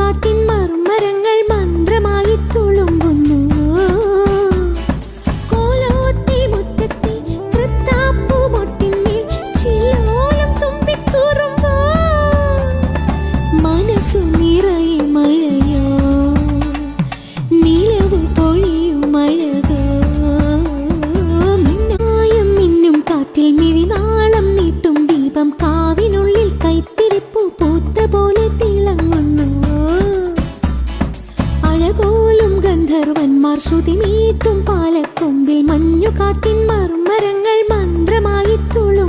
മഞ്ഞുകാട്ടിൻ മർമരങ്ങൾ മന്ത്രമായി തുളുമ്പുന്നു. കോലോത്തി മുറ്റത്തെ തൃത്താപ്പുമൊട്ടിന്മേൽ ചില്ലോലം തുമ്പിക്കൂറുമ്പോ മനസ്സു നിറയെ മഴയോ നിലവു പൊഴിയും മഴകോ. മിന്നായം മിന്നും കാറ്റിൽ മിഴിനാളം നീട്ടും ദീപം കാവിനുള്ളിൽ കൈത്തിരിപ്പു പൂത്ത പോലെ തിളങ്ങുന്നു. അഴകോലും ഗന്ധർവന്മാർ ശ്രുതി മീട്ടും പാലക്കൊമ്പിൽ മഞ്ഞുകാട്ടിൻ മർമരങ്ങൾ മന്ത്രമായി തുളുമ്പുന്നു.